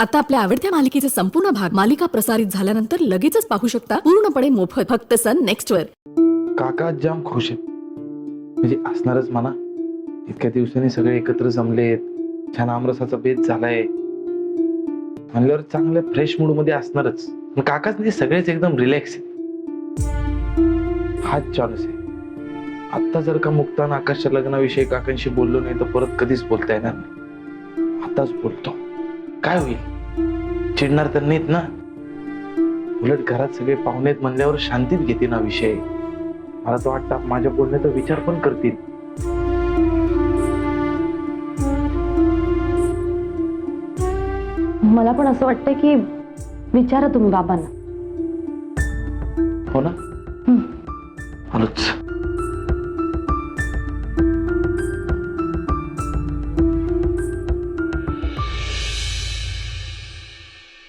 आता आपल्या आवडत्या मालिकेचे संपूर्ण भाग मालिका प्रसारित झाल्यानंतर लगेचच पाहू शकता पूर्णपणे मोफत फक्त सन नेक्स्ट वर. काका जाम खुश आहेत. म्हणजे असणारच म्हणा. इतक्या दिवसांनी सगळे एकत्र जमलेत, छान आमरसाचा बेत झालाय म्हणल्यावर चांगल्या फ्रेश मूड मध्ये असणारच. पण काकाच नाही, सगळेच एकदम रिलॅक्स आहेत. हाच चान्स आहे. आता जर का मुक्ता आणि आकाशच्या लग्नाविषयी काकांशी बोललो नाही तर परत कधीच बोलता येणार नाही. आताच बोलतो. काय होईल, चिडणार तर नाहीत ना. उलट घरात सगळे पाहुणे आहेत म्हणल्यावर शांतीत घेते ना विषय. मला तर वाटतं माझ्या बोलण्याचा विचार पण करतील. मला पण असं वाटतंय की विचारा तुम्ही बाबांना. हो ना. आलोच.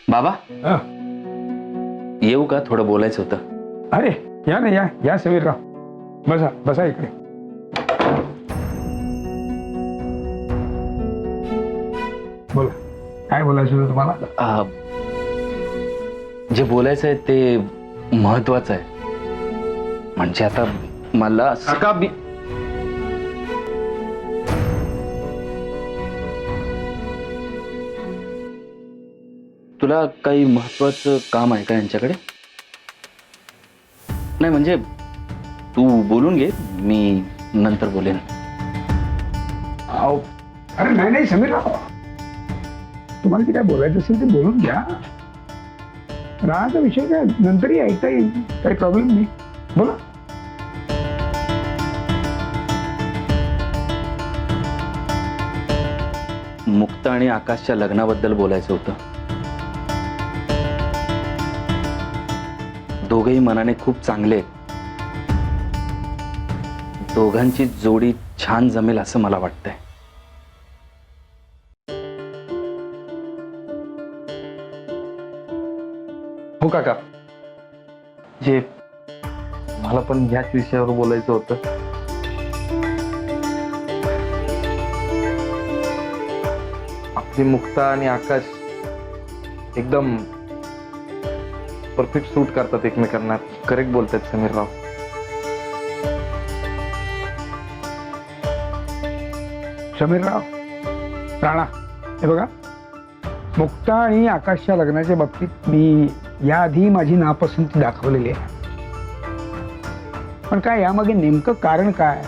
बाबा येऊ का, थोडं बोलायचं होतं. अरे या ना, या या समीरराव, बसा बसा इकडे. बोला, काय बोलायचं होतं तुम्हाला? जे बोलायचं आहे ते महत्वाचं आहे. म्हणजे आता मला काका तुला काही महत्वाचं काम आहे का यांच्याकडे? नाही म्हणजे तू बोलून घे, मी नंतर बोलेन. अरे नाही नाही समीरराव, तुम्हाला जे काय बोलायचं असेल ते बोलून घ्या. राहाचा विषय काय नंतरही ऐकता येईल, काही प्रॉब्लेम नाही. बोला. मुक्ता आणि आकाशच्या लग्नाबद्दल बोलायचं होतं. दोघेही मनाने खूप चांगले आहेत. दोघांची जोडी छान जमेल असं मला वाटतंय. हो काका, जे मला पण ह्याच विषयावर बोलायचं होतं. आपली मुक्ता आणि आकाश एकदम परफेक्ट सूट करतात एकमेकांना. करेक्ट बोलतात समीरराव. समीरराव, राणा, हे बघा, मुक्ता आणि आकाशच्या लग्नाच्या बाबतीत मी याआधी माझी नापसंती दाखवलेली आहे. पण काय यामागे नेमकं कारण काय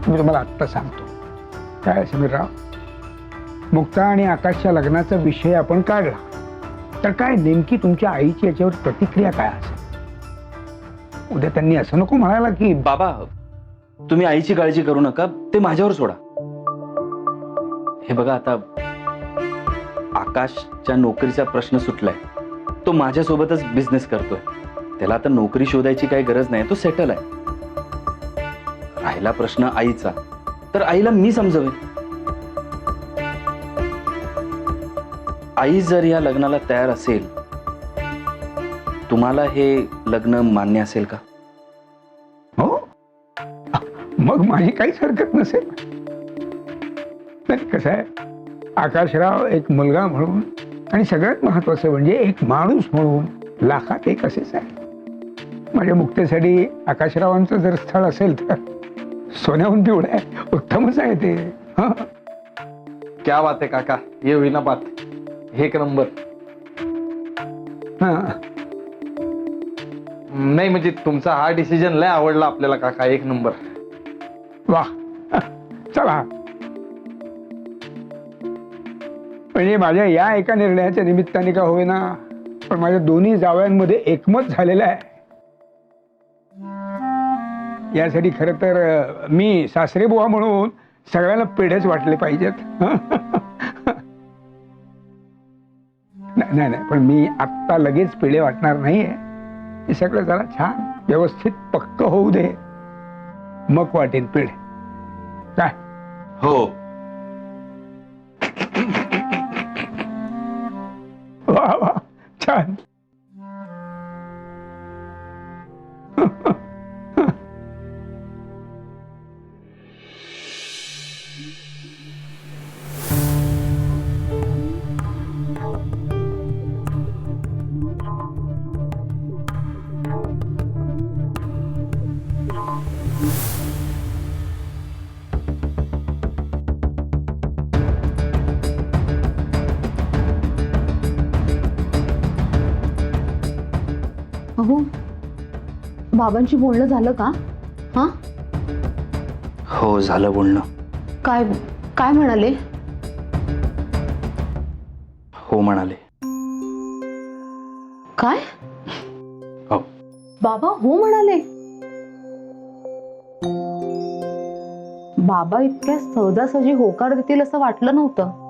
मी तुम्हाला आत्ता सांगतो. काय समीरराव, मुक्ता आणि आकाशच्या लग्नाचा विषय आपण काढला तर काय नेमकी तुमच्या आईची याच्यावर प्रतिक्रिया काय असेल? उद्या त्यांनी असं नको म्हणायला की बाबा तुम्ही आईची काळजी करू नका, ते माझ्यावर सोडा. हे बघा, आता आकाशच्या नोकरीचा प्रश्न सुटलाय. तो माझ्यासोबतच बिझनेस करतोय. त्याला आता नोकरी शोधायची काही गरज नाही, तो सेटल आहे. राहिला प्रश्न आईचा, तर आईला मी समजवेन. आई जर या लग्नाला तयार असेल, तुम्हाला हे लग्न मान्य असेल का? हो, मग माझी काहीच हरकत नसेल. नाही, कसं आहे, आकाशराव एक मुलगा म्हणून आणि सगळ्यात महत्वाचं म्हणजे एक माणूस म्हणून लाखात एक असेच आहे. माझ्या मुक्तेसाठी आकाशरावांचं जर स्थळ असेल तर सोन्याहून पिवळं आहे, उत्तमच आहे ते. क्या बात आहे काका, ये होईना बात. एक नंबर. नाही म्हणजे तुमचा हा डिसिजन लय आवडला आपल्याला काका. एक नंबर. वा, चला. म्हणजे माझ्या या एका निर्णयाच्या निमित्ताने का होईना, पण माझ्या दोन्ही जावयांमध्ये एकमत झालेलं आहे. यासाठी खरं तर मी सासरे बुवा म्हणून सगळ्यांना पेढेच वाटले पाहिजेत. नाही नाही, पण मी आत्ता लगेच पेढे वाटणार नाहीये. हे सगळं जरा छान व्यवस्थित पक्क होऊ दे, मग वाटेन पेढे. काय? हो. वा वा, छान. अहो बाबांशी बोलणं झालं का? हा, हो झालं बोलणं. काय काय म्हणाले? हो म्हणाले. काय? हो. बाबा हो म्हणाले? बाबा इतक्या सहजासहजी होकार देतील असं वाटलं नव्हतं.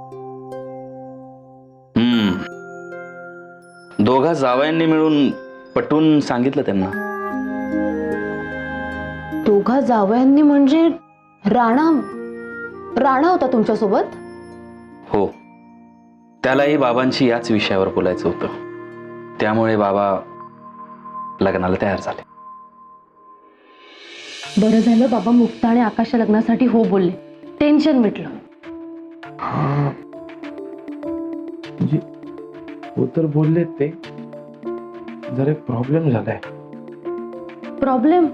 दोघा जावयांनी मिळून पटवून सांगितलं त्यांना. दोघा जावयांनी म्हणजे राणा राणा होता तुमच्यासोबत? हो, त्यालाही बाबांशी याच विषयावर बोलायचं होतं. त्यामुळे बाबा लग्नाला तयार झाले. बरं झालं बाबा मुक्ता आणि आकाशच्या लग्नासाठी हो बोलले. टेन्शन मिटलं. म्हणजे हो तर बोललेत ते, जरा एक प्रॉब्लेम झालाय. प्रॉब्लेम?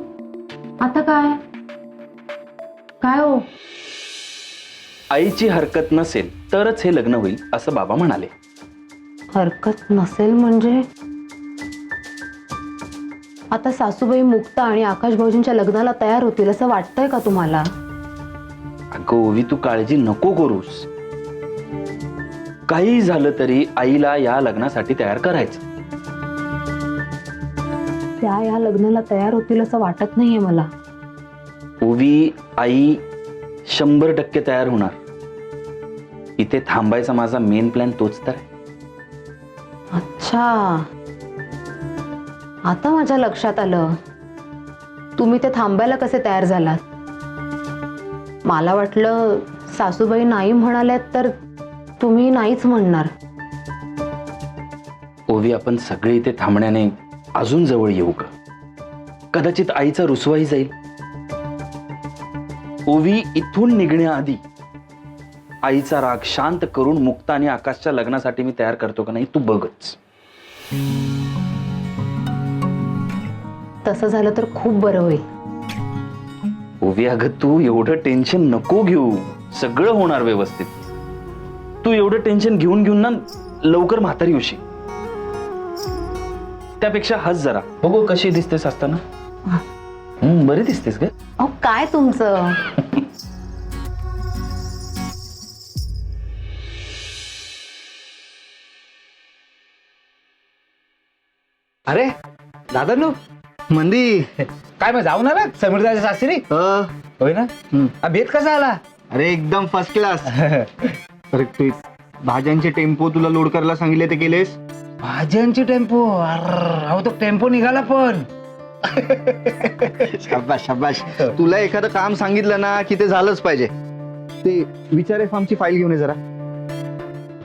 आता काय काय हो? आईची हरकत नसेल तरच हे लग्न होईल असं बाबा म्हणाले. हरकत नसेल म्हणजे? आता सासूबाई मुक्ता आणि आकाश भाऊजींच्या लग्नाला तयार होतील असं वाटतंय का तुम्हाला? अगं ओवी, तू काळजी नको करूस. काही झालं तरी आईला या लग्नासाठी तयार करायचं. त्या या लग्नाला तयार होतील असं वाटत नाहीये मला. ओवी, आई 100% तयार होणार. इथे थांबायचा माझा मेन प्लॅन तोच तर आहे. अच्छा, आता माझ्या लक्षात आलं. तुम्ही ते थांबायला कसे तयार झालात? मला वाटलं सासूबाई नाही म्हणाल्यात तर तुम्ही नाहीच म्हणणार. ओवी, आपण सगळे इथे थांबण्याने अजून जवळ येऊ का? कदाचित आईचा रुसवाही जाईल. ओवी, इथून निघण्याआधी आईचा राग शांत करून मुक्ता आणि आकाशच्या लग्नासाठी मी तयार करतो का नाही तू बघच. तसं झालं तर खूप बरं होईल. ओवी अगं, तू एवढं टेन्शन नको घेऊ. सगळं होणार व्यवस्थित. तू एवढं टेन्शन घेऊन घेऊन ना लवकर म्हातारी होशील. त्यापेक्षा हस जरा, बघू कशी दिसतेस असताना. बरी दिसतेस ग. अहो काय तुमचं? अरे दादा नो मंदी काय मग जाऊन आला समीरदाच्या सासरी? होय ना. भेट कसा आला? अरे एकदम फर्स्ट क्लास. अरे ते भाज्यांचे टेम्पो तुला लोड करायला सांगितले ते केलेस? भाज्यांची टेम्पो? अहो तो टेम्पो निघाला पण. शाबाश शाबाश. तुला एखादं काम सांगितलं ना की ते झालंच पाहिजे. ते विचारे फॉर्मची फाईल घेऊन ये जरा.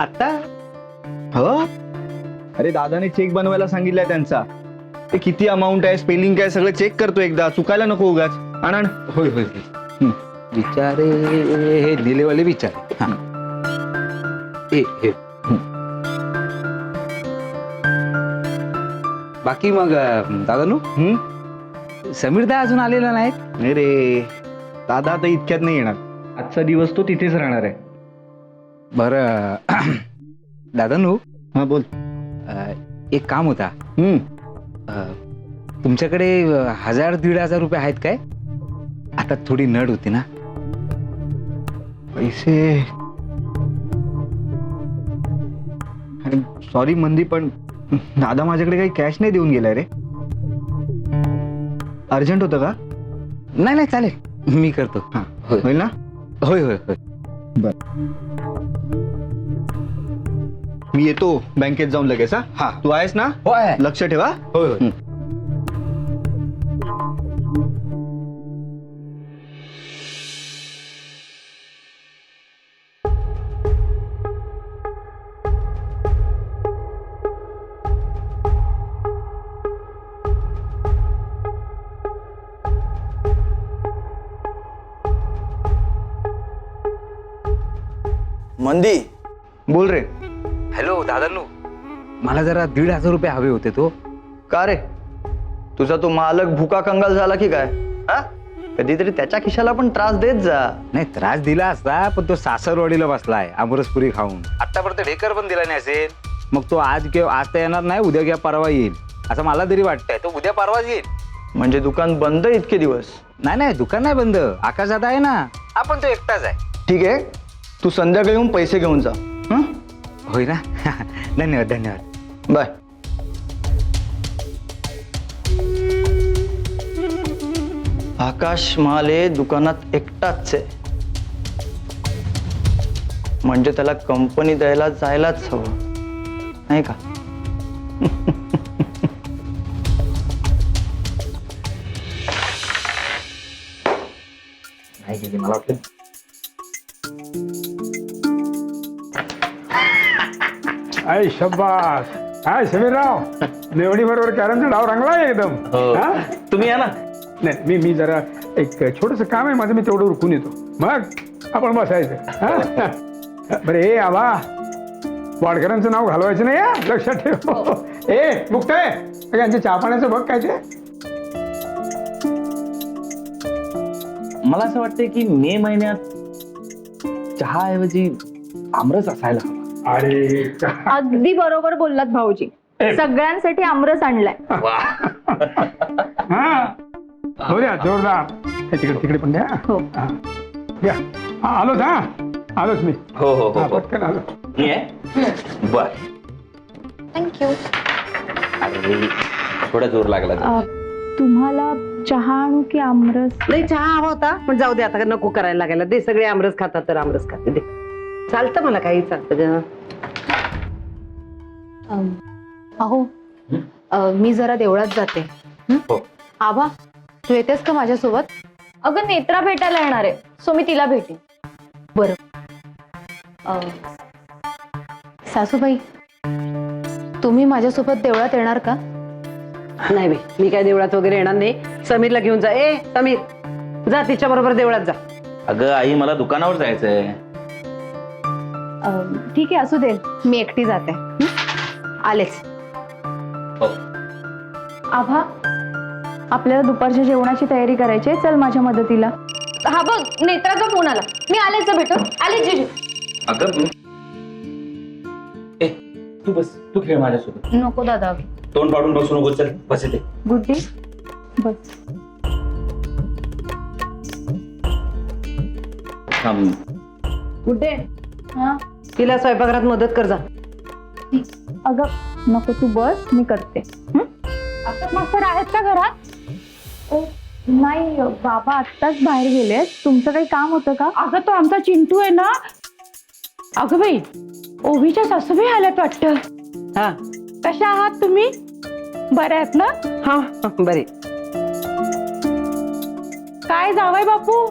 आता हो, अरे दादाने चेक बनवायला सांगितलाय त्यांचा. ते किती अमाऊंट आहे, स्पेलिंग काय, सगळं चेक करतो एकदा. चुकायला नको उगाच. आण. होय होय. विचारे हे दिलेवाले विचारे. हा. हे बाकी मग दादा नो समीरदा अजून आलेला नाहीत? नाही रे, दादा आता इतक्यात नाही येणार. आजचा दिवस तो तिथेच राहणार आहे. बरं दादा नो, हा बोल. एक काम होता. तुमच्याकडे 1000-1500 रुपये आहेत काय? आता थोडी नड होती ना. पैसे? सॉरी मंदी, पण दादा माझ्याकडे काही कॅश नाही देऊन गेलाय रे. अर्जंट होतं का? नाही नाही चालेल, मी करतो. हा होय होईल ना? होय होय होय. मी येतो बँकेत जाऊन लगेच. हा, तू आहेस ना? होय लक्ष ठेवा. होय होय. मंदी बोल रे. हॅलो दादानू, मला जरा 1500 रुपये हवे होते. तो का रे, तुझा तो मालक भुका कंगाल झाला की काय? हा, कधीतरी त्याच्या खिशाला पण त्रास देत जा. नाही त्रास दिला असता, पण तो सासरवाडीला बसलाय आमरसपुरी खाऊन. आतापर्यंत ढेकर पण दिला नाही असेल. मग तो आज तर येणार नाही, उद्या किंवा परवा येईल. असं मला तरी वाटतंय. तो उद्या परवाच येईल. म्हणजे दुकान बंद इतके दिवस? नाही नाही, दुकान नाही बंद. आकाश दादा आहे ना, आपण तो एकटाच आहे. ठीक आहे, तू संध्याकाळी येऊन पैसे घेऊन जा. हं? होय ना. धन्यवाद धन्यवाद. बाय. आकाश महाले दुकानात एकटाच आहे, म्हणजे त्याला कंपनी द्यायला जायलाच हवं नाही का? नाही गेली, मला वाटलं अय शब्बास. काय समीरराव, नेवणी बरोबर कॅरमचा डाव रंगला एकदम. हा? तुम्ही या ना. नाही मी जरा एक छोटस काम आहे माझं, मी तेवढं उरकून येतो, मग आपण बसायचं. हा? बरं हे आबा, वाडकरांचं नाव घालवायचं नाही हा, लक्षात ठेव. ए मुक्ताय, यांच्या चहा पाण्याचं बघ काय ते. मला असं वाटतंय की मे महिन्यात चहाऐवजी आमरस असायला हवा. अरे अगदी बरोबर बोललात भाऊजी. सगळ्यांसाठी आमरस आणलाय. हा हो द्या, जोरदार. हे तिकडे पण द्या. हो. हा. द्या. हा, आलोच. हा आलोच मी. हो हो हा, हो पटकन आलो. बर. थँक्यू. अरे थोडा जोर लागला. तुम्हाला चहा आणू की आमरस? नाही, चहा हवा होता पण जाऊ दे, आता नको करायला लागायला. दे, सगळे आमरस खातात तर आमरस खाते. दे, चालतं मला, काही चालतं ग. अहो मी जरा देवळात जाते. हो. आबा, तू येतेस का माझ्यासोबत? अगं नेत्रा भेटायला येणार आहे, सो मी तिला भेटेन. सासूबाई, तुम्ही माझ्यासोबत देवळात येणार का? नाही बाई, मी काय देवळात वगैरे येणार नाही. समीरला घेऊन जा. ए समीर, जा तिच्या बरोबर देवळात जा. अगं आई, मला दुकानावर जायचंय. ठीक आहे, असू दे, मी एकटी जाते. आलेच. हो. आभा, आपल्याला दुपारच्या जेवणाची तयारी करायची आहे. चल माझ्या मदतीला. हा बघ, नेत्राचा फोन आला. मी आलेच भेटून. आले जीजू. अगं ए, तू बस, तू खेळ माझ्यासोबत. नको दादा, तोंड पाडून बसू नको. चल बस इथे. गुड्डी बस. थांब. कुठे? हा तिला स्वयंपाकघरात मदत कर जा. अगं नको, तू बस, मी करते. आकाश मास्तर आहेत का घरात? नाही, बाबा आत्ताच बाहेर गेले. तुमचं काही काम होतं का? अगं तो आमचा चिंटू आहे ना. अगं बाई, ओवीच्या सासूबाई आल्यात वाटतं. हा कशा आहात तुम्ही? बऱ्या आहेत ना? हा, बरे. काय जावई बापू,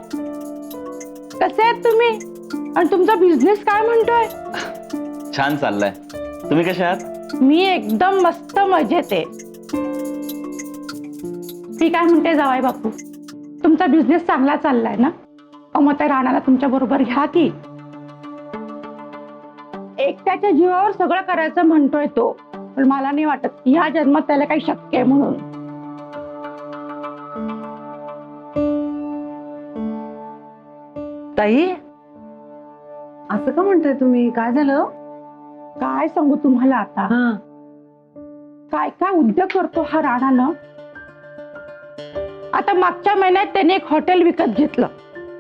कसे आहेत तुम्ही? आणि तुमचा बिझनेस काय म्हणतोय? छान चाललाय. तुम्ही कशा आहात? मी एकदम मस्त मजेत आहे. मी काय म्हणते जावई बापू, तुमचा बिझनेस चांगला चाललाय ना? मग त्या राणाला तुमच्या बरोबर घ्या की. एकट्याच्या जीवावर सगळं करायचं म्हणतोय तो, पण मला नाही वाटत ह्या जन्मात त्याला काही शक्य आहे म्हणून. ताई, असं का म्हणताय तुम्ही? काय झालं? काय सांगू तुम्हाला आता, हा, काय काय उद्योग करतो हा राणानं. आता मागच्या महिन्यात त्याने एक हॉटेल विकत घेतलं.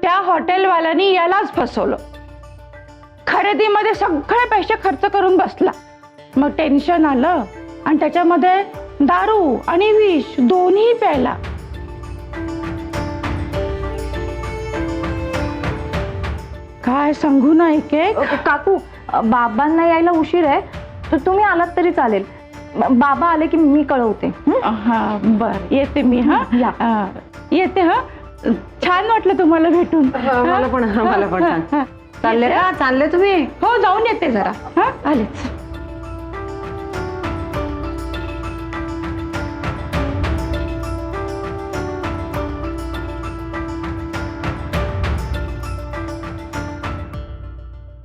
त्या हॉटेलवाल्यानी यालाच फसवलं. खरेदीमध्ये सगळे पैसे खर्च करून बसला. मग टेन्शन आलं आणि त्याच्यामध्ये दारू आणि विष दोन्ही प्यायला. काय सांगू ना एक एक. काकू, बाबांना यायला उशीर आहे, तर तुम्ही आलात तरी चालेल. बाबा आले की मी कळवते. हा बर, येते मी. हा येते. हा, छान वाटलं तुम्हाला भेटून. मला पण छान. चालले का? चालले तुम्ही? हो, जाऊन येते जरा. हा, आलेच.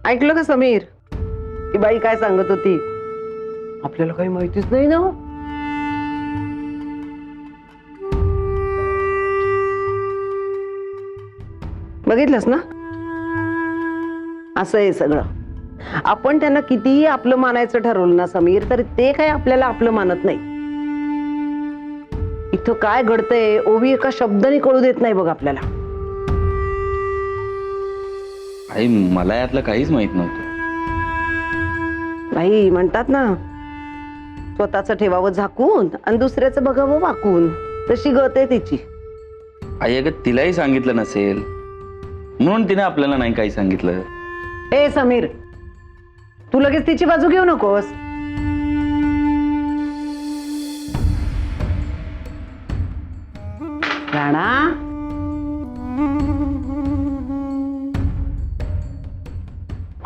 ऐकलं का समीर? ती बाई काय सांगत होती? आपल्याला काही माहितीच नाही ना. बघितलंस ना, असं आहे सगळं. आपण त्यांना कितीही आपलं मानायचं ठरवलं ना समीर, तर ते काय आपल्याला आपलं मानत नाही. इथं काय घडतंय ओवी एका शब्दाने कळू देत नाही बघ आपल्याला. आई मला यातलं काहीच माहित नव्हतं. बाई म्हणतात ना, स्वतःच ठेवावं झाकून आणि दुसऱ्याचं बघावं वाकून, तशी गत आहे तिची. आई अगं तिलाही सांगितलं नसेल म्हणून तिने आपल्याला नाही काही सांगितलं. ए समीर, तू लगेच तिची बाजू घेऊ नकोस. राणा,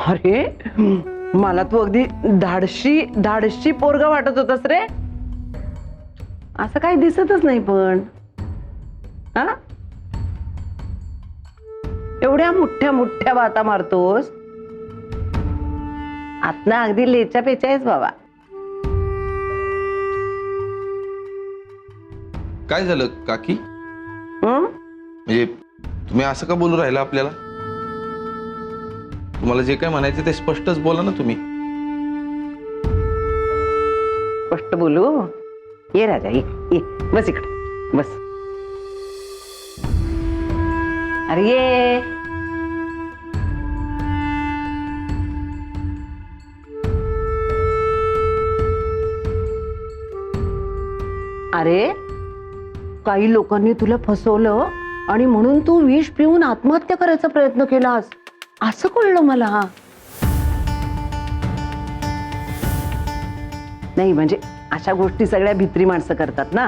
अरे मला तू अगदी धाडशी पोरगा वाटत होतास रे. असं काही दिसतच नाही पण. हा, एवढ्या मोठ्या मोठ्या बाता मारतोस, आतना अगदी लेच्या पेच्या आहेस बाबा. काय झालं काकी? हं? म्हणजे तुम्ही असं का बोलू राहिला आपल्याला? तुम्हाला जे काय म्हणायचं ते स्पष्टच बोला ना तुम्ही. स्पष्ट बोलू? ये राजा, ये बस इकडे बस. अरे ये. अरे काही लोकांनी तुला फसवलं आणि म्हणून तू विष पिऊन आत्महत्या करायचा प्रयत्न केलास, असं कळलं मला. नाही म्हणजे अशा गोष्टी सगळ्या भित्री माणसं करतात ना,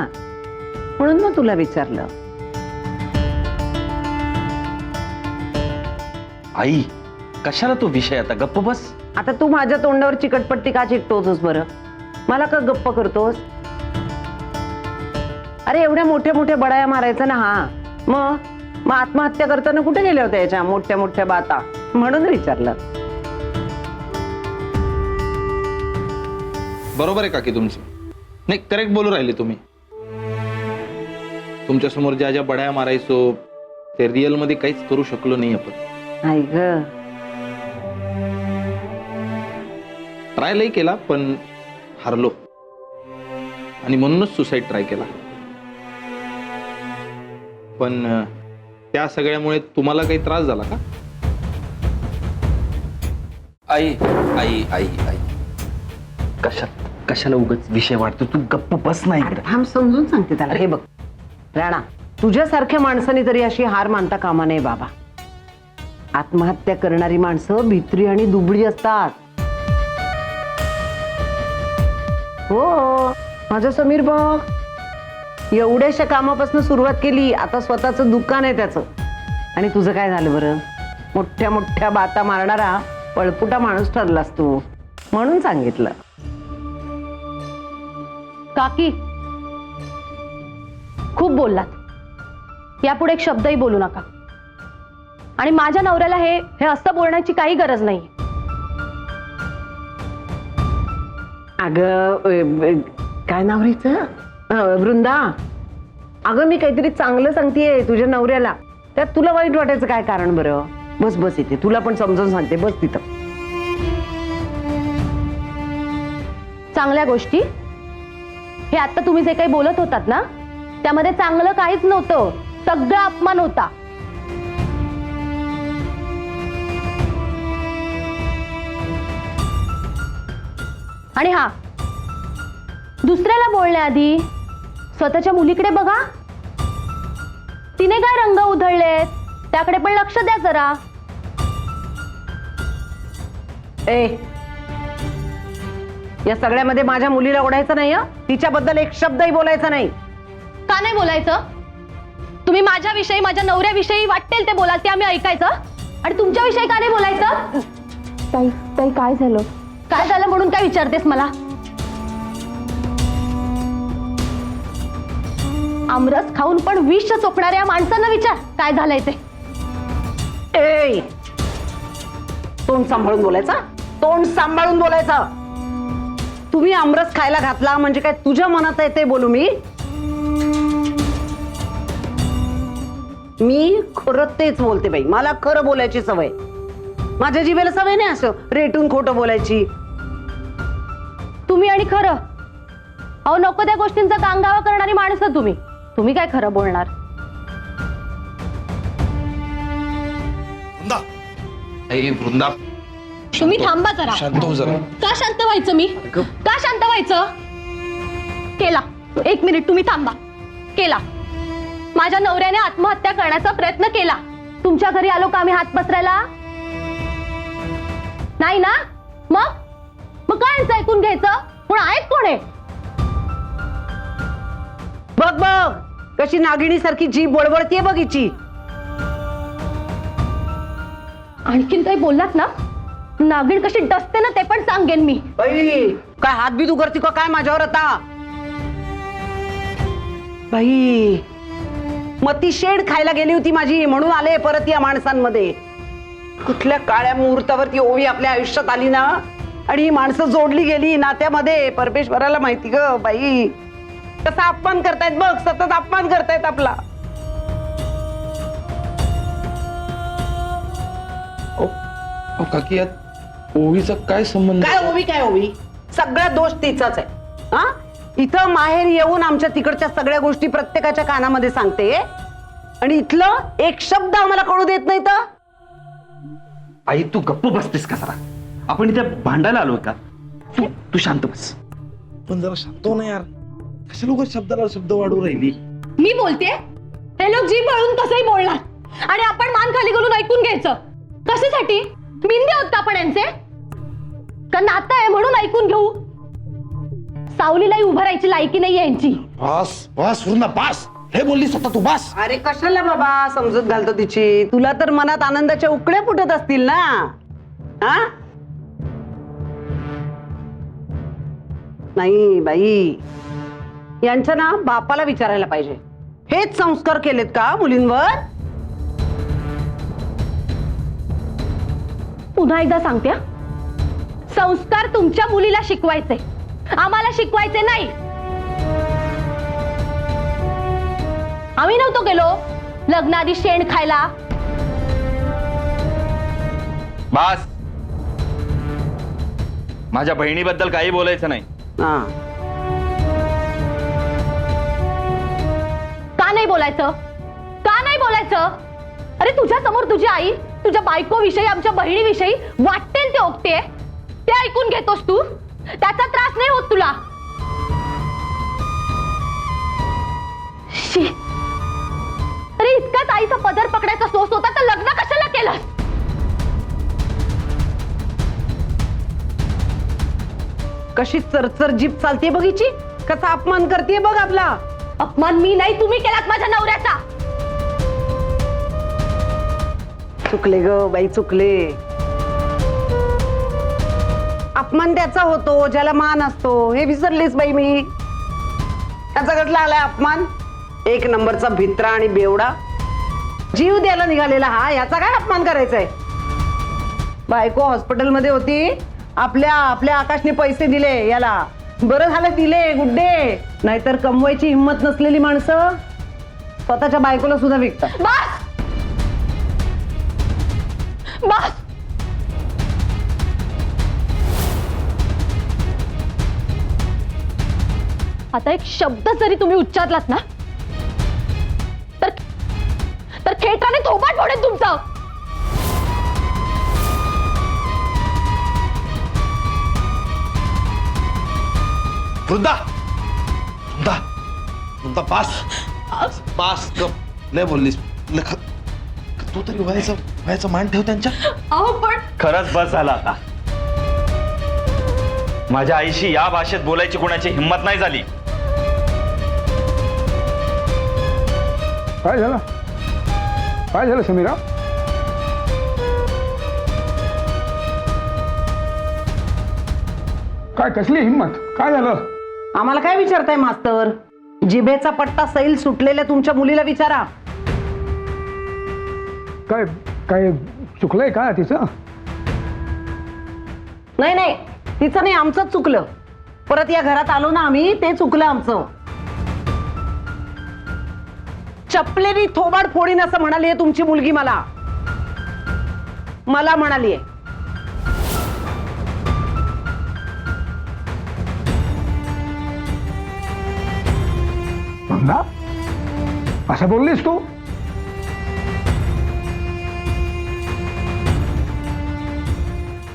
म्हणून मग तुला विचारलं. आई कशाला तो विषय, आता गप्प बस. आता तू माझ्या तोंडावर चिकटपट्टी का चिकटवतोस बरं? मला का गप्प करतोस? अरे एवढ्या मोठ्या मोठ्या बडाया मारायचा ना. हा मग आत्महत्या करताना कुठे गेल्या होत्या याच्या मोठ्या मोठ्या बाता, म्हणून विचारलं. बरोबर आहे काकी तुमचं. नाही, करेक्ट बोलू राहिले तुम्ही. तुमच्या समोर ज्या ज्या बड्या मारायचो ते रिअल मध्ये काहीच करू शकलो नाही आपण. आई ग, ट्रायलही केला पण हारलो आणि म्हणूनच सुसाईड ट्राय केला. पण त्या सगळ्यामुळे तुम्हाला काही त्रास झाला का? आई आई आई आई कशाला उगाच विषय वाढतो, तू गप्प बस नाही. अरे थांब, समजून सांगते त्याला. हे बघ राणा, तुझ्यासारख्या माणसाने तरी अशी हार मानता कामा नये बाबा. आत्महत्या करणारी माणसं भित्री आणि दुबळी असतात. हो, माझा समीर बघ, एवढ्याशा कामापासून सुरुवात केली, आता स्वतःचं दुकान आहे त्याचं. आणि तुझं काय झालं बरं? मोठ्या मोठ्या बाता मारणारा पळपुटा माणूस ठरलास तू, म्हणून सांगितलं. काकी, खूप बोललात, यापुढे एक शब्दही बोलू नका. आणि माझ्या नवऱ्याला हे असं बोलण्याची काही गरज नाही. अगं काय नाव रे हिचं? वृंदा, अगं मी काहीतरी चांगलं सांगतेय तुझ्या नवऱ्याला, त्यात तुला वाईट वाटायचं काय कारण बरं? बस बस इथे, तुला पण समजावून सांगते, बस तिथं. चांगल्या गोष्टी, हे आता तुम्ही जे काही बोलत होतात ना, त्यामध्ये चांगलं काहीच नव्हतं, सगळा अपमान होता. आणि हा, दुसऱ्याला बोलण्याआधी स्वतःच्या मुलीकडे बघा. तिने काय रंग उधळलेत त्याकडे पण लक्ष द्या जरा. ए, या सगळ्यामध्ये माझ्या मुलीला ओढायचं नाही हं? तिच्याबद्दल एक शब्दही बोलायचा नाही. का नाही बोलायचं? तुम्ही माझ्याविषयी, माझ्या नवऱ्याविषयी वाटेल ते बोलाल, ते आम्ही ऐकायचं. आणि तुमच्याविषयी का नाही बोलायचं? ताई काय झालं? काय झालं म्हणून काय विचारतेस मला? आमरस खाऊन पण विष चोखणाऱ्या माणसांना विचार काय झालंय ते. ए, तोंड सांभाळून बोलायचा, तोंड सांभाळून बोलायचं. तुम्ही आमरस खायला घातला म्हणजे काय तुझ्या मनात आहे ते बोलू मी? मी खरं तेच बोलते बाई, मला खरं बोलायची सवय. माझ्या जिभेला सवय नाही असं रेटून खोटं बोलायची. तुम्ही आणि खरं, अहो नको त्या गोष्टींचा कांगावा करणारी माणसं तुम्ही. तुम्ही काय खरं बोलणार? वृंदा तुम्ही थांबा जरा. शांत हो जरा. का शांत व्हायचं मी? का शांत व्हायचं? केला 1 मिनिट, तुम्ही थांबा. केला. माझ्या नवऱ्याने आत्महत्या करण्याचा प्रयत्न केला. तुमच्या घरी आलो का आम्ही हात पसरायला? नाही ना? मग काय यांचं ऐकून घ्यायचं? पण आहेत कोण आहे? बघ बघ कशी नागिणी सारखी जीभ बळबळतीये बघ हिची. आणखीन काही बोललात ना, नागिण कशी डसते ना ते पण सांगेन मी. बाई काय हात बीत उघडती का काय माझ्यावर आता? बाई मती शेड खायला गेली होती माझी, म्हणून आले परत या माणसांमध्ये. कुठल्या काळ्या मुहूर्तावरती ओवी आपल्या आयुष्यात आली ना, आणि ही माणसं जोडली गेली नात्यामध्ये. परमेश्वराला माहिती ग बाई, कसा अपमान करतायत बघ, सतत अपमान करतायत आपला. काकी यात ओवीचा काय संबंध? काय ओवी सगळा दोष तिचाच आहे. हा इथं माहेर येऊन आमच्या तिकडच्या सगळ्या गोष्टी प्रत्येकाच्या कानामध्ये सांगते, आणि इथलं एक शब्द आम्हाला कळू देत नाही. तर आई तू गप्प बसतेस का जरा? आपण इथे भांडायला आलोय का? तू शांत बस. पण जरा शांत हो ना यार. कशा लोक शब्दाला शब्द वाढू राहिली? मी बोलते, हे लोक जीभ वळून कसंही बोलणार, आणि आपण मान खाली घालून ऐकून घ्यायचं. कशासाठी? मिंदे होत आपण यांचे का नातं आहे म्हणून ऐकून घेऊ? सावलीलाही उभं राहायची लायकी नाही यांची. बस बस वृंदा बस. हे बोललीस आता तू बस. अरे कशाला बाबा समजूत घालतो तिची? तुला तर मनात आनंदाच्या उकळ्या फुटत असतील ना. हा नाही बाई, यांच्या ना बापाला विचारायला पाहिजे. हेच संस्कार केलेत का मुलींवर? पुन्हा एकदा सांगते, संस्कार तुमच्या मुलीला शिकवायचे, आम्हाला शिकवायचे नाही. आम्ही नव्हतो गेलो लग्नाआधी शेण खायला. बास. माझ्या बहिणीबद्दल काही बोलायचं नाही. हा का नाही बोलायचं? का नाही बोलायचं? अरे तुझ्या समोर तुझी आई तुझ्या बायकोविषयी, आमच्या बहिणीविषयी वाटेल ते ओकते, ते ऐकून घेतोस तू. त्याचा त्रास नाही होत तुला? शी. अरे इतकाच आईचा पदर पकडायचा सोस होता तर लग्न कशाला केलं? कशी चरचर जीभ चालते बघीची, कसा अपमान करते बघ आपला. अपमान मी नाही, तुम्ही केलात माझ्या नवऱ्याचा. चुकले ग बाई, चुकले. अपमान त्याचा होतो ज्याला मान असतो, हे विसरलीस बाई मी. त्याचा घडला आलाय अपमान. 1 नंबरचा भित्रा आणि बेवडा, जीव द्यायला निघालेला हा, याचा काय अपमान करायचाय? बायको हॉस्पिटलमध्ये होती, आपल्या आकाशने पैसे दिले याला. बरं झालं दिले, गुड्डे. नाहीतर कमवायची हिंमत नसलेली माणसं स्वतःच्या बायकोला सुद्धा विकतात. बस बस. आता एक शब्द जरी तुम्ही उच्चारलात ना, तर खेटाने थोबाड फोडेल तुमचं. वृंदा वृंदा वृंदा बस बस गप. लय बोललीस. तू तरी व्हायचा मान ठेव त्यांच्या. अहो पण खरंच बस झाला आता. माझ्या आईशी या भाषेत बोलायची कोणाची हिंमत नाही झाली. काय झालं? काय झालं समीरा? काय कसली हिंमत? काय झालं? आम्हाला काय विचारताय मास्तर? जिभेचा पट्टा सैल सुटलेल्या तुमच्या मुलीला विचारा. काय काय चुकलंय का तिचं? नाही तिचं नाही, आमचं चुकलं. परत या घरात आलो ना आम्ही, ते चुकलं आमचं. चपलेनी थोबाड फोडीन असं म्हणाली तुमची मुलगी मला म्हणालीये. वृंदा असं बोललीस तू?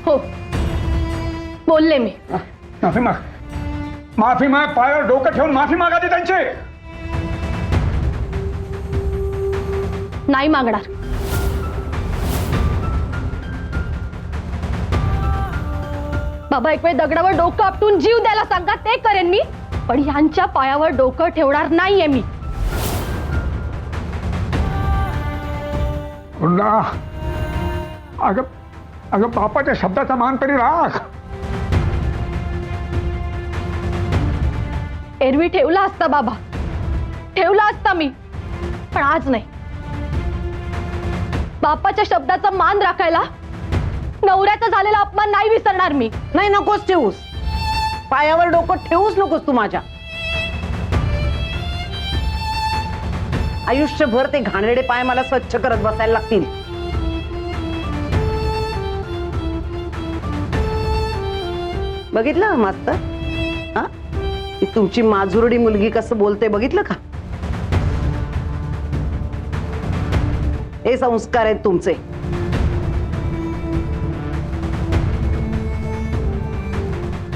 हो बोलले मी. माफी माग, माफी माग, पायावर डोकं ठेवून माफी मागा ती त्यांची. नाही मागणार. बाबा एक वेळ दगडावर डोकं आपटून जीव द्यायला सांगा ते करेन मी, पण ह्यांच्या पायावर डोकं ठेवणार नाहीये मी. पुन्हा अगं अगं बापाच्या शब्दाचा मान तरी राख. एरवी ठेवला असता बाबा, ठेवला असता मी, पण आज नाही. बापाच्या शब्दाचा मान राखायला नवऱ्याचा झालेला अपमान नाही विसरणार मी. नाही, नकोच ठेवूस. पायावर डोकं ठेवूच नकोस तू माझ्या. आयुष्यभर ते घाणेरडे पाय मला स्वच्छ करत बसायला लागतील. बघितलं मास्तर? हा, ही तुमची माजुरडी मुलगी कसं बोलते बघितलं का? हे संस्कार आहेत तुमचे.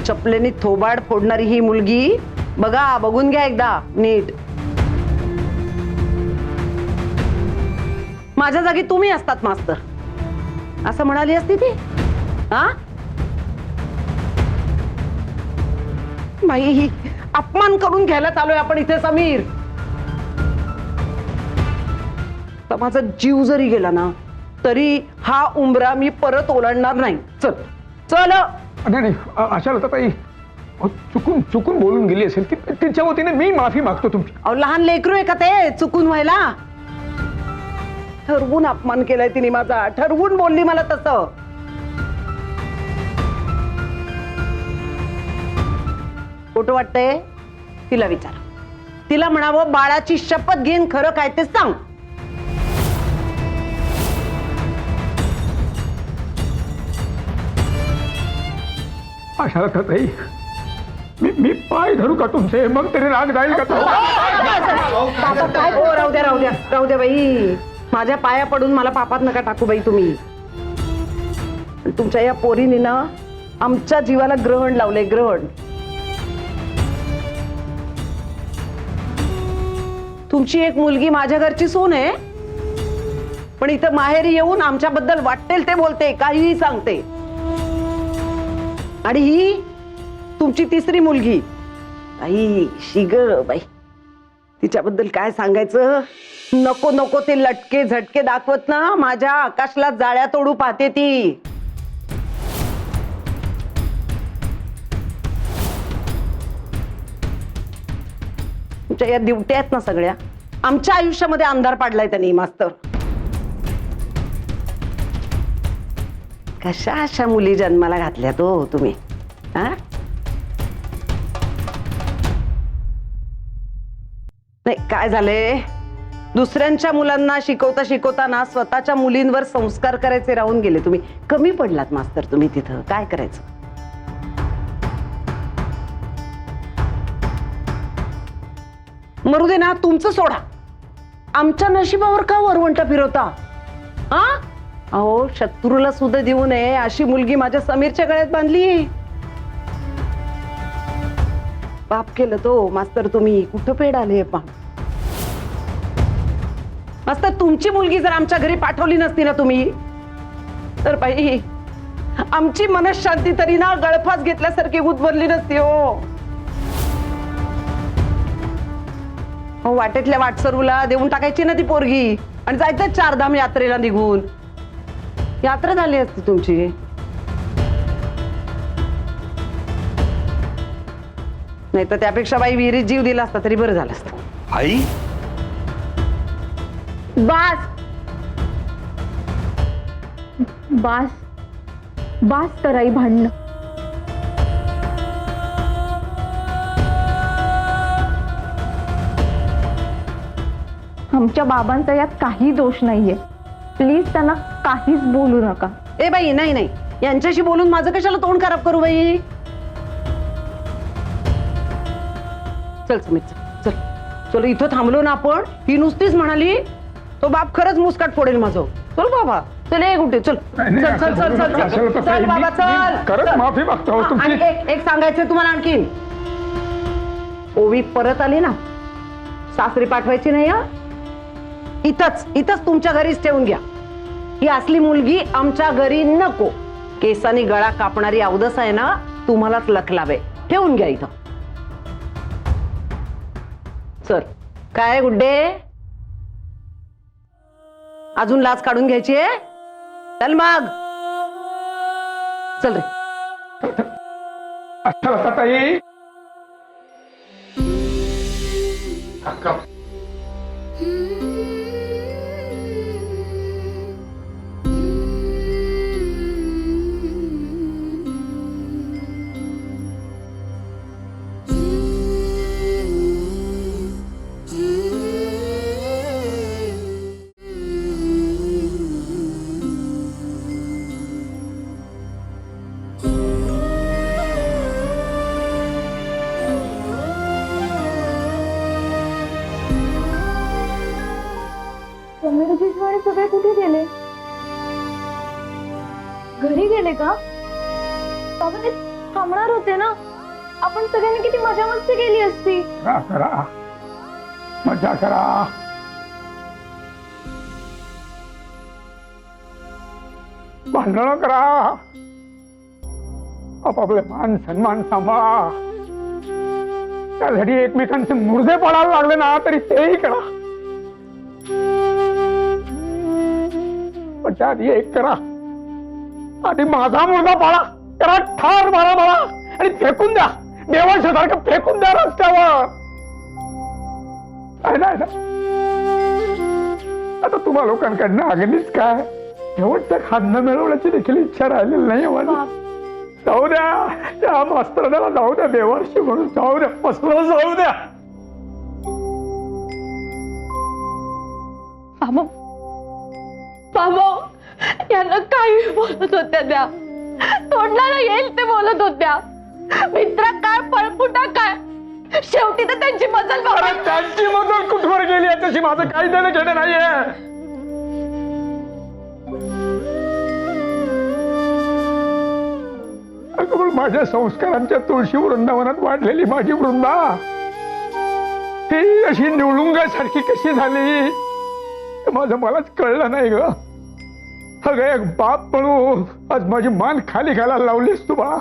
चपलेनी थोबाड फोडणारी ही मुलगी बघा, बघून घ्या एकदा नीट. माझ्या जागी तुम्ही असतात मास्तर, असं म्हणाली असती ती. हा बाई, अपमान करून घ्यायला चालूय आपण इथे समीर. तर माझा जीव जरी गेला ना तरी हा उंबरा मी परत ओलांडणार नाही. चल चल. नाही नाही, अशा लताताई चुकून चुकून बोलून गेली असेल ती, तिच्या वतीने मी माफी मागतो तुमची. अहो लहान लेकरू आहे का ते चुकून व्हायला? ठरवून अपमान केलाय तिने माझा, ठरवून बोलली मला तसं. खोटं वाटतंय? तिला विचारा, तिला म्हणावं बाळाची शपथ घेऊन खरं काय ते सांग. अशा लताताई मी पाय धरू का तुमचे? मग तरी राग जाईल का? बाबा काय? हो राहू द्या राहू द्या राहू द्या बाई. माझ्या पाया पडून मला पापात नका टाकू बाई तुम्ही. तुमच्या या पोरीने ना आमच्या जीवाला ग्रहण लावलंय, ग्रहण. तुमची एक मुलगी माझ्या घरची सून आहे, पण इथं माहेरी येऊन आमच्याबद्दल वाटेल ते बोलते, काहीही सांगते. आणि ही तुमची तिसरी मुलगी बाई, शिगर बाई. तिच्याबद्दल काय सांगायचं? नको नको ते लटके झटके दाखवत ना माझ्या आकाशला जाळ्या तोडू पाहते ती. तुमच्या या दिवट्या आहेत ना सगळ्या, आमच्या आयुष्यामध्ये अंधार पाडलाय त्यांनी मास्तर. कशा अशा मुली जन्माला घातल्या तो तुम्ही? हा, नाही काय झाले, दुसऱ्यांच्या मुलांना शिकवता शिकवताना स्वतःच्या मुलींवर संस्कार करायचे राहून गेले तुम्ही. कमी पडलात मास्तर तुम्ही तिथं. काय करायचं? मरू दे ना, तुमचं सोडा. आमच्या नशिबावर का वरवंटा फिरवता? हा, अहो शत्रूला सुद्धा देऊ नये अशी मुलगी माझ्या समीरच्या गळ्यात बांधली. पाप केलं तो मास्तर तुम्ही. कुठं पेड आले पा मास्तर? तुमची मुलगी जर आमच्या घरी पाठवली नसती ना तुम्ही, तर बाई आमची मनशांती तरी ना गळफास घेतल्यासारखी उद्भरली नसती. हो वाटेतल्या वाटसरूला देऊन टाकायची ना ती पोरगी आणि जायचं चारधाम यात्रेला निघून. यात्रा झाली असती तुमची. नाही तर त्यापेक्षा बाई विहिरीत जीव दिला असता तरी बरं झालं असतं. आई, बास बास बास तर आई भांडणं. आमच्या बाबांचा यात काही दोष नाहीये. प्लीज त्यांना काहीच बोलू नका. ए बाई, नाही नाही, यांच्याशी बोलून माझं कशाला तोंड खराब करू बाई. चल समीर चल चल चल इथं थांबलो ना आपण, ही नुसतीच म्हणाली तो बाप खरंच मुस्काट फोडेल माझं. चल बाबा, चल एक कुठे चल नाही, चल चल चल चल असं होतं चल ताई. चल बाबा चल. खरंच चल. माफी मागतो हो हा, तुमची. आणि एक सांगायचं तुम्हाला आणखीन, ओवी परत आली ना, सासरी पाठवायची नाही हा. इथंच तुमच्या घरीच ठेवून घ्या. ही असली मुलगी आमच्या घरी नको. केसानी गळा कापणारी अवदस आहे ना, तुम्हालाच लखलावे. ठेवून घ्या इथं. चल काय गुड्डे, अजून लाच काढून घ्यायची आहे? चल मग चल रे. अच्छा होता ताई. अक्का. समीरजी आणि सगळे कुठे गेले? घरी गेले का? बाबा ते थांबणार होते ना, आपण सगळ्यांनी किती मजा मस्ती केली असती. करा मजा करा. भांडण करा, आपापले मान सन्मान सांभाळा. त्यासाठी एकमेकांचे मुर्दे पडायला लागले ना तरी तेही करा. पण त्याआधी एक करा, आधी माझा मुर्दा पाडा. त्याला ठार मारा मला आणि फेकून द्या, देवाच्या सारखं फेकून द्या रस्त्यावर. आहे ना आता तुम्हा लोकांकडनं अगदीच काय शेवटचं खाद्य मिळवण्याची देखील इच्छा राहिलेली नाही माझी. जाऊ द्या, त्या मास्तराला जाऊ द्या, देवाशी म्हणून जाऊ द्या, पसरं जाऊ द्या. बाबा बाबा, यांना काही बोलत होत्या त्या, तोंडाला येईल ते बोलत होत्या. मित्रा काय पळपुटा काय, शेवटी तर त्यांची मजल बघा. अरे त्यांची मजल कुठवर गेली याच्याशी माझं काही देणं घेणं नाहीये. अगं माझ्या संस्कारांच्या तुळशी वृंदावनात वाढलेली माझी वृंदा ही अशी निवडुंगासारखी कशी झाली हे माझं मलाच कळलं नाही ग. अगं एक बाप म्हणून आज माझी मान खाली घालायला लावलीस तू बाळा.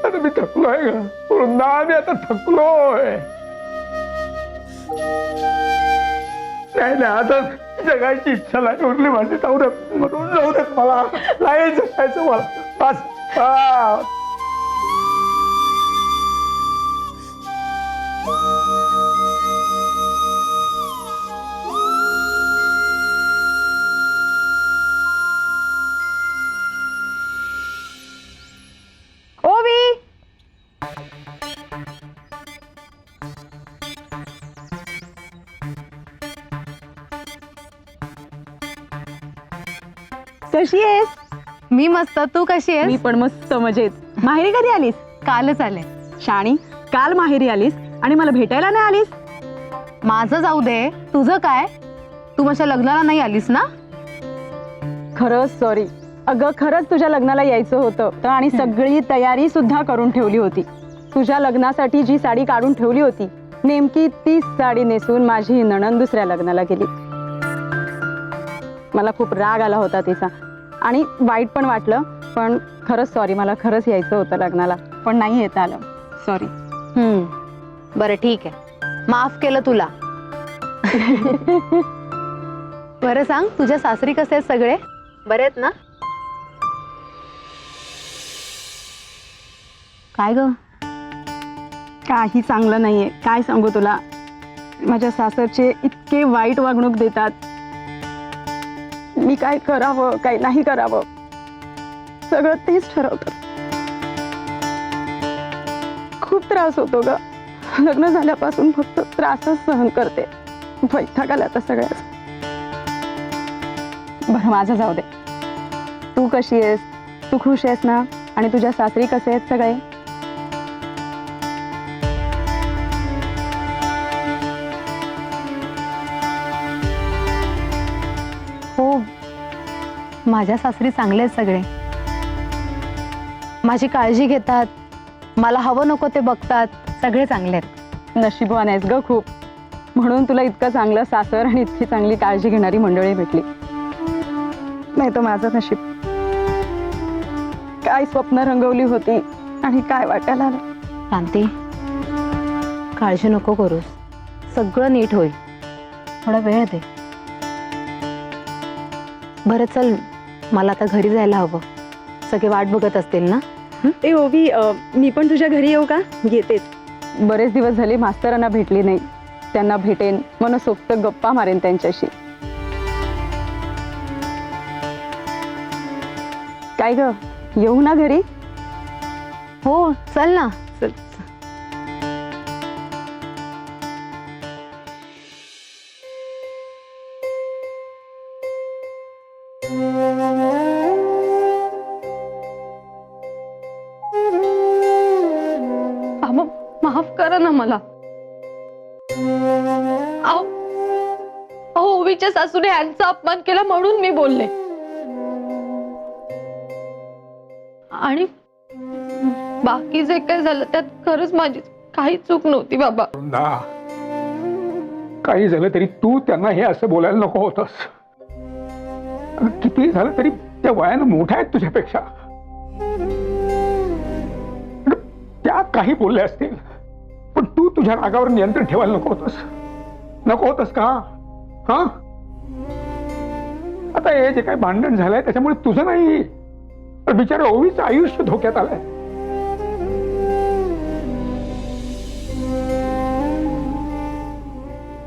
आता मी थकलोय ग वृंदा, मी आता थकलोय. नाही आता जगायची इच्छा नाही उरली माझी. जाऊ दे, म्हणून जाऊ देत मला, नाही जगायचं मला बस. ओवी, कशी आहेस? मी मस्त, तू कशी आहेस? मी पण मस्त मजेत. माहेरी कधी आलीस? कालच आले. शाणी, काल माहेरी आलीस आणि मला भेटायला नाही आलीस? माझं जाऊ दे, तुझं काय? तू माझ्या लग्नाला नाही आलीस ना? खरंच सॉरी. अगं खरंच तुझ्या लग्नाला यायचं होतं आणि सगळी तयारी सुद्धा करून ठेवली होती. तुझ्या लग्नासाठी जी साडी काढून ठेवली होती, नेमकी तीच साडी नेसून माझी नणंद दुसऱ्या लग्नाला गेली. मला खूप राग आला होता तिचा आणि वाईट पण वाटलं. पण खरंच सॉरी, मला खरंच यायचं होतं लग्नाला, पण नाही येता आलं. सॉरी. बरं ठीक आहे, माफ केलं तुला. बरं सांग, तुझ्या सासरी कसे आहेत सगळे? बरे आहेत ना? काय ग? काही चांगलं नाहीये. काय सांगू तुला, माझ्या सासरचे इतके वाईट वागणूक देतात. मी काय करावं काय नाही करावं सगळं तेच ठरवतात. खूप त्रास होतो ग. लग्न झाल्यापासून फक्त त्रासच सहन करते. वैताग आला आता सगळ्याच. बरं माझं जाऊ दे. तू कशी आहेस? तू खुश आहेस ना? आणि तुझ्या सासरी कसे आहेत सगळे? माझ्या सासरी चांगले आहेत सगळे. माझी काळजी घेतात, मला हवं नको ते बघतात, सगळे चांगले आहेत. नशीबवान आहेस ग खूप, म्हणून तुला इतकं चांगलं सासर आणि इतकी चांगली काळजी घेणारी मंडळी भेटली. नाही तर माझं नशीब. काय स्वप्न रंगवली होती आणि काय वाटायला आलं. शांती, काळजी नको करूस, सगळं नीट होईल, थोडा वेळ दे. बरं चल, मला आता घरी जायला हवं, सगळे वाट बघत असतील ना. ए ओवी, मी पण तुझ्या घरी येऊ का? येतेच. बरेच दिवस झाले मास्तरांना भेटली नाही, त्यांना भेटेन, मनसोक्त गप्पा मारेन त्यांच्याशी. काय ग, येऊ ना घरी? हो चल ना. चल. बाबा माफ करा ना मला. अहो ओवीच्या सासूने यांचा अपमान केला म्हणून मी बोलले, आणि बाकी जे काही झालं त्यात खरंच माझी काही चूक नव्हती बाबा. वृंदा, काही झालं तरी तू त्यांना हे असं बोलायला नको होतंस. अगं, किती झालं तरी त्या वयानं मोठ्या आहेत तुझ्यापेक्षा. अगं, त्या काही बोलल्या असतील, पण तू तुझ्या रागावर नियंत्रण ठेवायला नको होतस का? हा, आता हे जे काही भांडण झालंय त्याच्यामुळे तुझं नाही, तर बिचारा ओवीचं आयुष्य धोक्यात आलंय.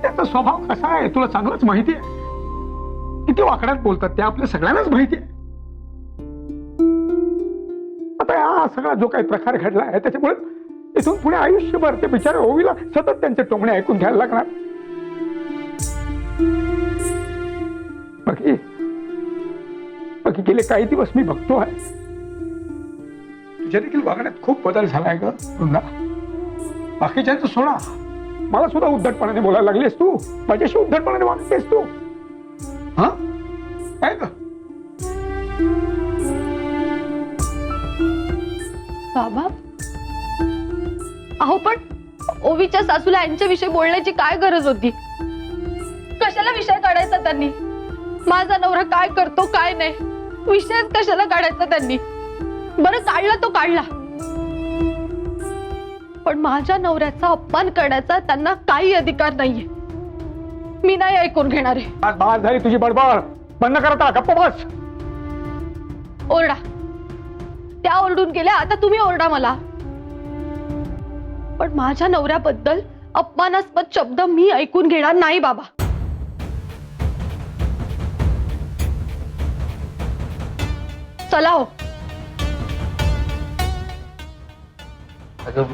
त्याचा स्वभाव कसा आहे तुला चांगलंच माहिती आहे. किती वाकड्यात बोलतात ते आपल्या सगळ्यांनाच माहिती आहे. आता हा सगळा जो काही प्रकार घडला आहे त्याच्यामुळे इथून पुढे आयुष्यभर ते बिचारे ओवीला सतत त्यांचे टोमणे ऐकून घ्यायला लागणार. बाकी गेले काही दिवस मी बघतो आहे तुझ्या देखील वागण्यात खूप बदल झालाय ग वृंदा. बाकीच्यांचं सोडा, मला सुद्धा उद्धटपणाने बोलायला लागलीस तू, माझ्याशी उद्धटपणाने वागतेस तू. हा काय ग? बाबा अहो, पण ओवीच्या सासूला यांच्याविषयी बोलण्याची काय गरज होती? कशाला विषय काढायचा त्यांनी? माझा नवरा काय करतो काय नाही विषयच कशाला काढायचा त्यांनी? बरं काढला तो काढला, पण माझ्या नवऱ्याचा अपमान करण्याचा त्यांना काही अधिकार नाहीये. मी नाही ऐकून घेणार आहे. बाळ झाली तुझी बडबड, बंद करता गप्प बस. ओरडा, त्या ओरडून गेल्या, आता तुम्ही ओरडा मला. पण माझ्या नवऱ्याबद्दल अपमानास्पद शब्द मी ऐकून घेणार नाही बाबा. चला हो,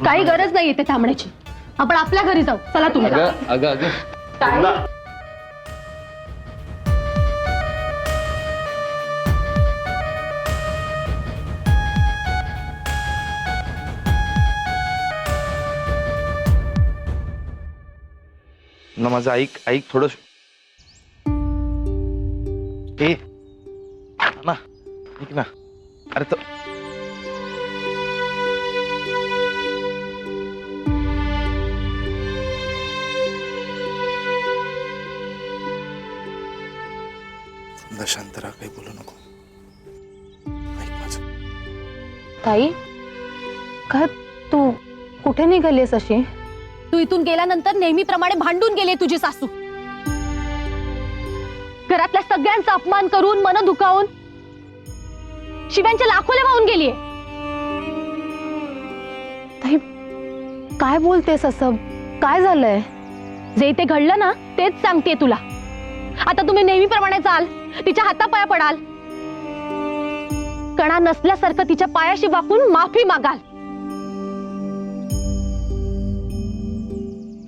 काही गरज नाही इथे थांबण्याची, आपण आपल्या घरी जाऊ. चला तुम्ही. काय? ना माझं ऐक थोडं. ए ना, ऐक ना. अरे तो शांत राहा, काही बोलू नको. ऐक माझं. ताई, काय तू कुठे निघालीस अशी? तू इथून गेल्यानंतर नेहमीप्रमाणे भांडून गेले तुझी सासू. घरातल्या सगळ्यांचा अपमान करून, मन दुखावून शिव्यांच्या लाखोले वाहून गेलीये. ताई, काय बोलतेस असं? काय झालंय? जे ते घडलं ना तेच सांगते तुला. आता तुम्ही नेहमीप्रमाणे जाल, तिच्या हातापाया पडाल, कणा नसल्यासारखं तिच्या पायाशी वाकून माफी मागाल.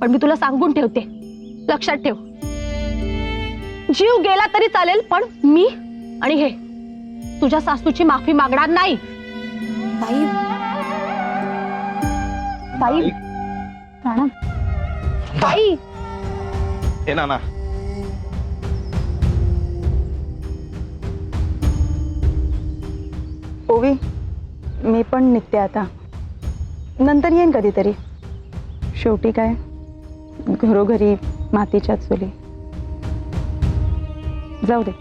पण मी तुला सांगून ठेवते, लक्षात ठेव, जीव गेला तरी चालेल, पण मी आणि हे तुझ्या सासूची माफी मागणार नाही. ताई, ताई, प्राणा, ताई. ए ना ओवी, मी पण निघते आता. नंतर येईन कधीतरी. शेवटी काय, घरोघरी मातीच्या चुली. जाऊ दे,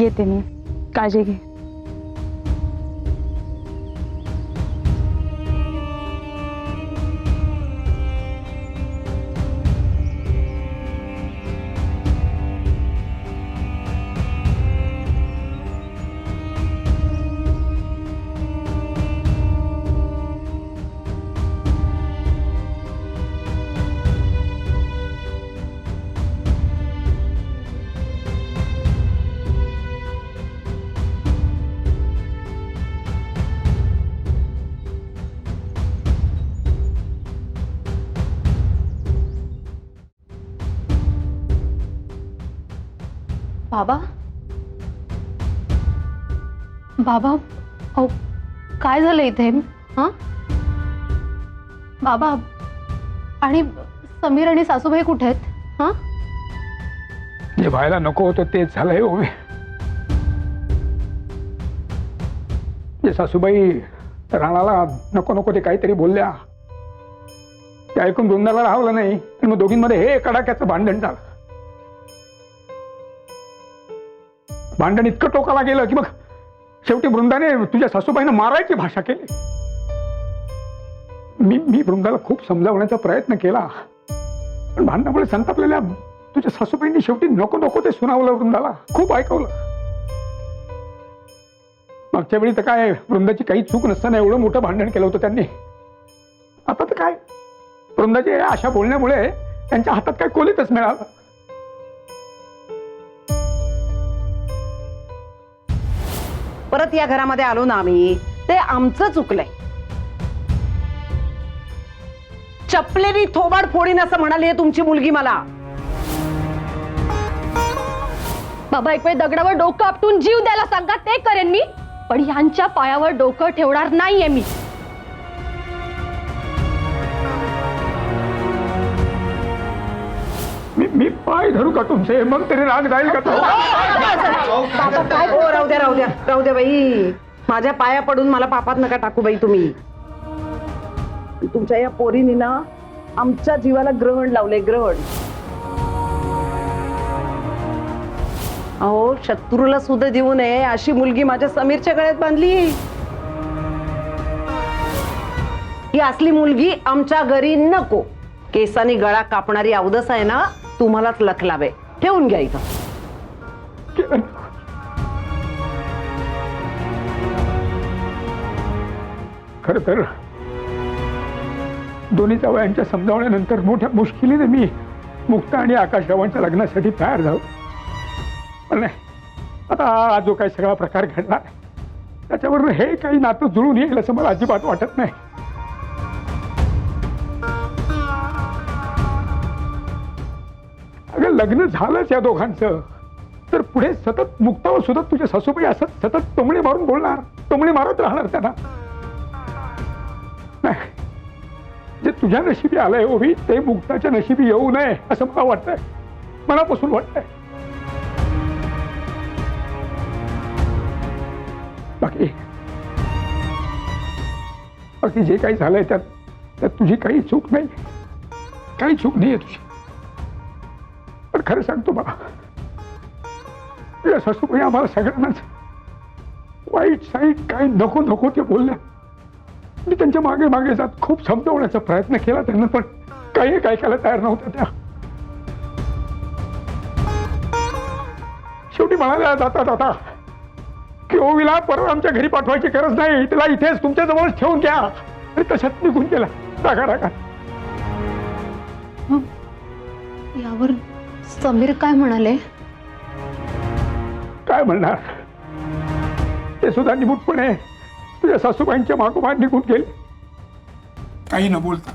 येते मी. काळजी घे. बाबा बाबा अहो काय झालं इथे? हां बाबा, आणि समीर आणि सासूबाई कुठे आहेत? हां जे व्हायला नको होतं तेच झालंय ओवी. जे सासूबाई राणाला नको नको ते काहीतरी बोलल्या, ते ऐकून वृंदाला राहवलं नाही आणि मग दोघींमध्ये हे कडाक्याचं भांडण झालं. भांडण इतकं टोकाला गेलं की मग शेवटी वृंदाने तुझ्या सासूबाईनं मारायची भाषा केली. मी वृंदाला खूप समजावण्याचा प्रयत्न केला, पण भांडणामुळे संतापलेल्या तुझ्या सासूबाईंनी शेवटी नको नको ते सुनावलं. वृंदाला खूप ऐकवलं. मागच्या वेळी तर काय वृंदाची काही चूक नसताना एवढं मोठं भांडण केलं होतं त्यांनी. आता तर काय, वृंदाच्या अशा बोलण्यामुळे त्यांच्या हातात काय कोलीतच मिळालं. परत या घरामध्ये आलो ना आम्ही, ते आमचं चुकलंय. चपलेनी थोबाड फोडीन असं म्हणाली तुमची मुलगी मला. बाबा, एक वेळ दगडावर डोकं आपटून जीव द्यायला सांगा, ते करेन मी, पण ह्यांच्या पायावर डोकं ठेवणार नाहीये मी. मी पाय धरू का तुमचे? मग तरी राग जाईल का? बाबा काय? हो राहू द्या राहू द्या राहू द्या बाई. माझ्या पाया पडून मला पापात नका टाकू बाई तुम्ही. तुमच्या या पोरीनी ना आमच्या जीवाला ग्रहण लावलंय, ग्रहण. अहो, शत्रूला सुद्धा देऊ नये अशी मुलगी माझ्या समीरच्या गळ्यात बांधली. ही असली मुलगी आमच्या घरी नको. केसानी गळा कापणारी अवदस आहे ना, तुम्हालाच लखलावे. ठेवून घ्या इथं. खर तर दोन्ही जावयांच्या समजावण्यानंतर मोठ्या मुश्किलीने मी मुक्ता आणि आकाशरावांच्या लग्नासाठी तयार झालो. पण नाही, आता हा जो काही सगळा प्रकार घडला त्याच्यावर हे काही नातं जुळून येईल असं मला अजिबात वाटत नाही. अगं, लग्न झालंच या दोघांचं, तर पुढे सतत मुक्तावर सुद्धा तुझ्या सासूबाई असत सतत टोमणे मारून बोलणार, टोमणे मारत राहणार त्यांना. नाही, जे तुझ्या नशिबी आलंय ओवी, ते मुक्ताच्या नशिबी येऊ नये असं मला वाटतंय, मनापासून वाटतंय. बाकी जे काही झालंय त्यात तुझी काही चूक नाही, काही चूक नाहीये तुझी. पण खरं सांगतो मला, तुझ्या सासूबाई आम्हाला सगळ्यांनाच वाईट साईट काही नको नको ते बोलल्या. मी त्यांच्या मागे मागे जात खूप समजवण्याचा प्रयत्न केला त्यांना, पण काही काय करायला तयार नव्हत्या त्या. शेवटी म्हणाल्या जाता जाता की ओवीला परत आमच्या घरी पाठवायची गरज नाही, तिला इथेच तुमच्या जवळच ठेवून घ्या. आणि तशात निघून गेला रागा रागा. यावर समीर काय म्हणाले? काय म्हणणार, ते सुद्धा निमूटपणे तुझ्या सासूबाईंच्या मागोमाग निघून गेले, काही न बोलता.